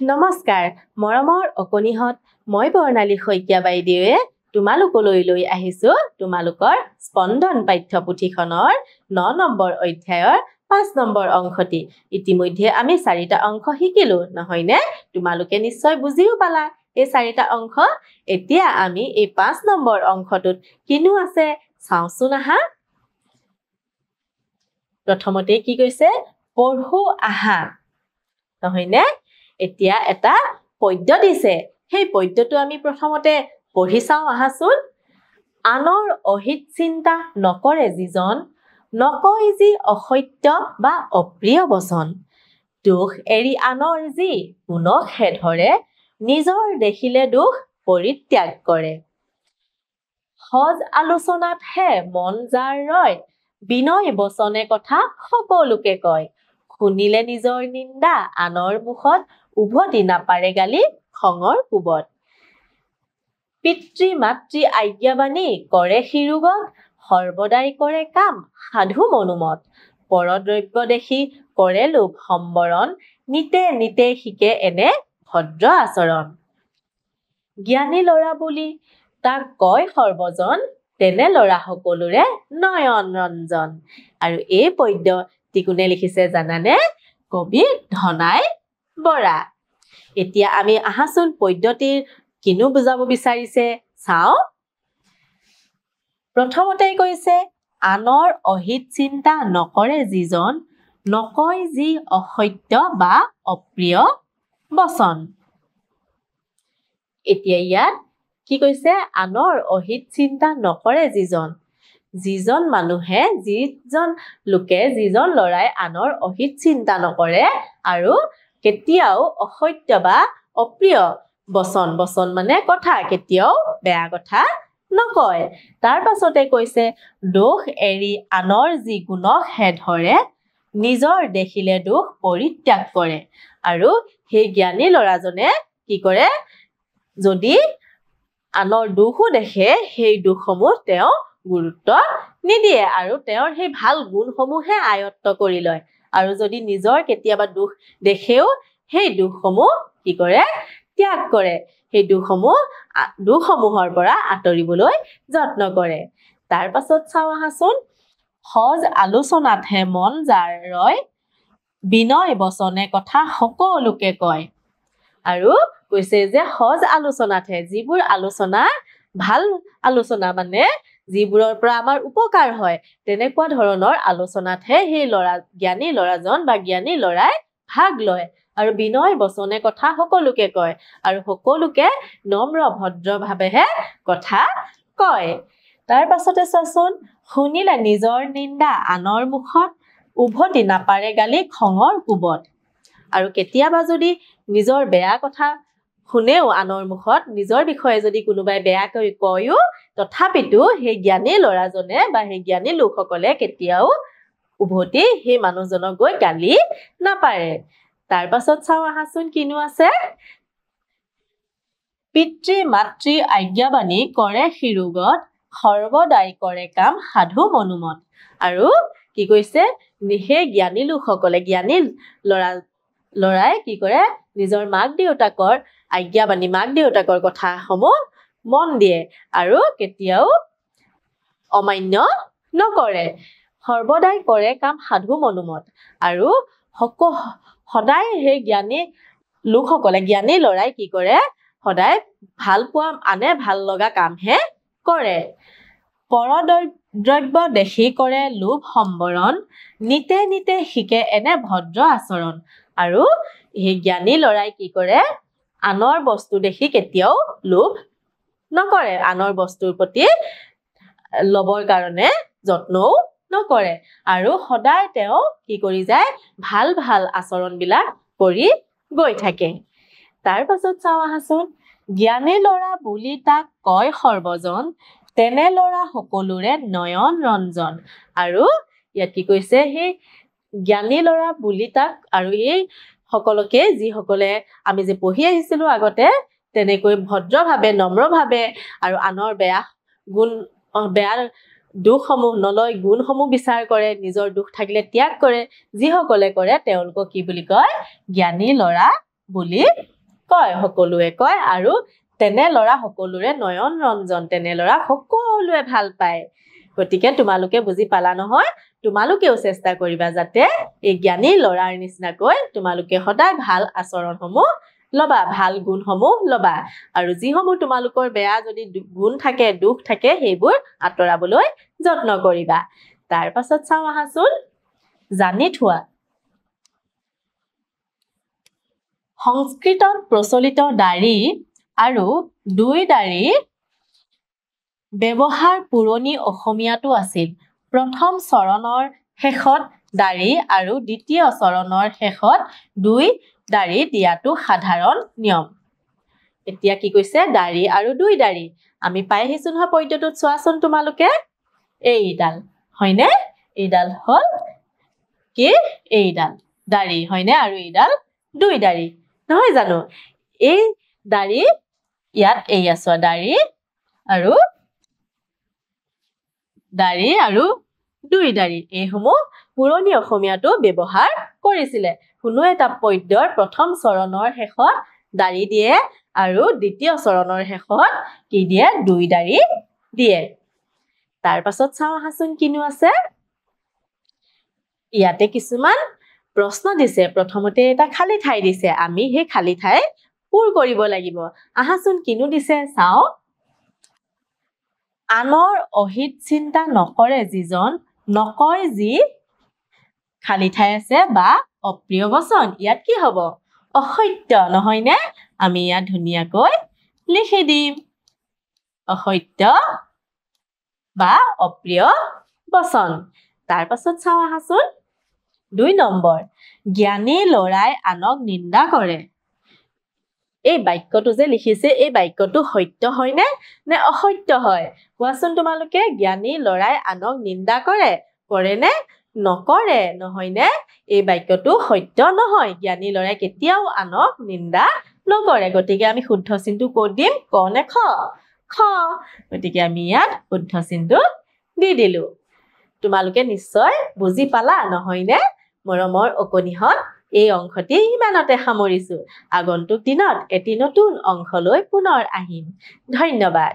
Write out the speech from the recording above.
নমস্কাৰ মৰমৰ অকনিহত মই বৰ্ণালী শইকীয়া বাইদেৱে তোমালোকলৈ লৈ আহিছো তোমালোকৰ স্পন্দন পাঠ্যপুথিখনৰ 9 নম্বৰ অধ্যায়ৰ 5 নম্বৰ অংশটি ইতিমধ্যে আমি 4টা অংশ শিকিলো নহয়নে তোমালোকে নিশ্চয় বুজিও পালা এই 4টা অংশ এতিয়া আমি এই 5 নম্বৰ অংশটোত কিনো আছে চাওচোন আহা প্ৰথমতে কি কৈছে পঢ়ো আহা নহয়নে এতিয়া এটা পদ্য দিছে সেই পদ্যটো আমি প্ৰথমতে পঢ়ি চাও আহাচোন আনৰ অহিত চিন্তা নকৰে যিজন নকয় যি অসত্য বা অপ্ৰিয় বচন দুখ এৰি আনৰ যি গুণহে ধৰে নিজৰ দেখিলে দুখ পৰিত্যাগ কৰে সজ আলোচনাত হে মন যাৰ ৰয় বিনয় বচনে কথা সকলোকে কয় শুনিলে নিজৰ নিন্দা আনৰ মুখত উভতি নাপাৰে গালি খঙৰ কোবত পিতৃ মাতৃ আজ্ঞাবাণী কৰে শিৰোগত সৰ্বদাই কৰে কাম সাধু মনোমত পৰদ্ৰব্য দেখি কৰে লোভ সম্বৰণ নিতে নিতে শিকে এনে ভদ্ৰ আচৰণ জ্ঞানী ল'ৰা বুলি তাক কয় সৰ্বজন তেনে ল'ৰা সকলোৰে নয়ন ৰঞ্জন আৰু এই পদ্যটি কোনে লিখিছে জানানে কবি ধনাই বৰা এতিয়া আমি আহাচোন পদ্যটিৰ কিনো বুজাব বিচাৰিছে চাও প্ৰথমতে কৈছে আনৰ অহিত চিন্তা নকৰে যিজন নকয় যি অসত্য বা অপ্ৰিয় বচন এতিয়া ইয়াত কি কৈছে আনৰ অহিত চিন্তা নকৰে যিজন মানুহে যিজন লোকে যিজন লৰাই আনৰ অহিত চিন্তা নকৰে আৰু কেতিয়াও অসত্য বা অপ্ৰিয় বচন মানে কথা কেতিয়াও বেয়া কথা নকয় তাৰ পাছতে কৈছে দোষ এৰি আনৰ যি গুণহে ধৰে নিজৰ দেখিলে দুখ পৰিত্যাগ কৰে আৰু সেই জ্ঞানী ল'ৰাজনে কি কৰে যদি আনৰ দুখো দেখে সেই দুখসমূহ তেওঁ গুৰুত্ব নিদিয়ে আৰু তেওঁৰ সেই ভাল গুণসমূহে আয়ত্ত কৰি লয় আৰু যদি নিজৰ কেতিয়াবা দুখ দেখেও সেই দুখসমূহ কি কৰে ত্যাগ কৰে সেই দুখসমূহৰ পৰা আঁতৰিবলৈ যত্ন কৰে তাৰ পাছত চাও আহাচোন সজ আলোচনাতহে মন যাৰ ৰয় বিনয় বচনে কথা সকলোকে কয় আৰু কৈছে যে সজ আলোচনাতহে যিবোৰ আলোচনা ভাল আলোচনা মানে যিবোৰৰ পৰা আমাৰ উপকাৰ হয় তেনেকুৱা ধৰণৰ আলোচনাতহে সেই জ্ঞানী ল'ৰাজন বা জ্ঞানী ল'ৰাই ভাগ লয় আৰু বিনয় বচনে কথা সকলোকে কয় আৰু সকলোকে নম্ৰ ভদ্ৰভাৱেহে কথা কয় তাৰ পাছতে চাচোন শুনিলে নিজৰ নিন্দা আনৰ মুখত উভতি নাপাৰে গালি খঙৰ কোবত আৰু কেতিয়াবা যদি নিজৰ বেয়া কথা শুনেও আনৰ মুখত নিজৰ বিষয়ে যদি কোনোবাই বেয়াকৈ কয়ও তথাপিতো সেই জ্ঞানী ল'ৰাজনে বা সেই জ্ঞানী লোকসকলে কেতিয়াও উভতি সেই মানুহজনক গৈ গালি নাপাৰে তাৰ পাছত চাও আহাচোন কিনো আছে পিতৃ মাতৃ আজ্ঞাবাণী কৰে শিৰোগত সৰ্বদাই কৰে কাম সাধু মনোমত আৰু কি কৈছে সেই জ্ঞানী লোকসকলে জ্ঞানী ল'ৰাই কি কৰে নিজৰ মাক দেউতাকৰ আজ্ঞাবাণী মাক দেউতাকৰ কথাসমূহ মন দিয়ে আৰু কেতিয়াও অমান্য নকৰে সৰ্বদাই কৰে কাম সাধু মনোমত আৰু সদায় সেই জ্ঞানী লোকসকলে জ্ঞানী ল'ৰাই কি কৰে সদায় ভাল পোৱা আনে ভাল লগা কামহে কৰে পৰদ্ৰব্য দেখি কৰে লোভ সম্বৰণ নিতে নিতে শিকে এনে ভদ্ৰ আচৰণ আৰু সেই জ্ঞানী ল'ৰাই কি কৰে আনৰ বস্তু দেখি কেতিয়াও লোভ নকৰে আনৰ বস্তুৰ প্ৰতি ল'বৰ কাৰণে যত্নও নকৰে আৰু সদায় তেওঁ কি কৰি যায় ভাল ভাল আচৰণবিলাক কৰি গৈ থাকে তাৰ পাছত চাও আহাচোন জ্ঞানী ল'ৰা বুলি তাক কয় সৰ্বজন তেনে ল'ৰা সকলোৰে নয়ন ৰঞ্জন আৰু ইয়াত কি কৈছে সেই জ্ঞানী ল'ৰা বুলি তাক আৰু এই সকলোকে যিসকলে আমি যে পঢ়ি আহিছিলো আগতে তেনেকৈ ভদ্ৰভাৱে নম্ৰভাৱে আৰু আনৰ বেয়া দুখসমূহ নলয় গুণসমূহ বিচাৰ কৰে নিজৰ দুখ থাকিলে ত্যাগ কৰে যিসকলে কৰে তেওঁলোকক কি বুলি কয় জ্ঞানী ল'ৰা বুলি কয় সকলোৱে কয় আৰু তেনে ল'ৰা সকলোৰে নয়ন ৰঞ্জন তেনে ল'ৰা সকলোৱে ভাল পায় গতিকে তোমালোকে বুজি পালা নহয় তোমালোকেও চেষ্টা কৰিবা যাতে এই জ্ঞানী ল'ৰাৰ নিচিনাকৈ তোমালোকে সদায় ভাল আচৰণসমূহ লবা ভাল গুণসমূহ লবা আৰু যিসমূহ তোমালোকৰ বেয়া যদি গুণ থাকে দুখ থাকে সেইবোৰ আঁতৰাবলৈ যত্ন কৰিবা তাৰ পাছত চাওঁ আহাচোন জানি থোৱা সংস্কৃতত প্ৰচলিত দাড়ি আৰু দুই দাড়ি ব্যৱহাৰ পুৰণি অসমীয়াটো আছিল প্ৰথম চৰণৰ শেষত দাড়ি আৰু দ্বিতীয় চৰণৰ শেষত দুই দাড়ি দিয়াটো সাধাৰণ নিয়ম এতিয়া কি কৈছে দাড়ি আৰু দুই দাড়ি আমি পাই আহিছো নহয় পদ্যটোত চোৱাচোন তোমালোকে এইডাল হয়নে এইডাল হল কি এইডাল দাড়ি হয়নে আৰু এইডাল দুই দাড়ি নহয় জানো এই দাড়ি ইয়াত এই আছে দাড়ি আৰু দুই দাড়ি এইসমূহ পুৰণি অসমীয়াটো ব্যৱহাৰ কৰিছিলে কোনো এটা পদ্যৰ প্ৰথম চৰণৰ শেষত দাড়ি দিয়ে আৰু দ্বিতীয় চৰণৰ শেষত কি দিয়ে দুই দাড়ি দিয়ে তাৰ পাছত চাওঁ আহাচোন কিনো আছে ইয়াতে কিছুমান প্ৰশ্ন দিছে প্ৰথমতে এটা খালি ঠাই দিছে আমি সেই খালি ঠাই পূৰ কৰিব লাগিব আহাচোন কিনো দিছে চাওঁ আনৰ অহিত চিন্তা নকৰে যিজন নকয় যি খালি ঠাই আছে বা অপ্ৰিয় বচন ইয়াত কি হ'ব অসত্য নহয়নে আমি ইয়াত ধুনীয়াকৈ লিখি দিম অসত্য বা অপ্ৰিয় বচন তাৰ পাছত চাওঁ আহাচোন 2 নম্বৰ জ্ঞানী ল'ৰাই আনক নিন্দা কৰে এই বাক্যটো যে লিখিছে এই বাক্যটো সত্য হয়নে নে অসত্য হয় কোৱাচোন তোমালোকে জ্ঞানী ল'ৰাই আনক নিন্দা কৰে নে নকৰে নহয়নে এই বাক্যটো সত্য নহয় জ্ঞানী ল'ৰাই কেতিয়াও আনক নিন্দা নকৰে গতিকে আমি শুদ্ধ চিনটো ক'ত দিম ক নে খ খ গতিকে আমি ইয়াত শুদ্ধ চিনটো দি দিলো তোমালোকে নিশ্চয় বুজি পালা নহয়নে মৰমৰ অকনিহত এই অংশটি ইমানতে সামৰিছো আগন্তুক দিনত এটি নতুন অংশ লৈ পুনৰ আহিম ধন্যবাদ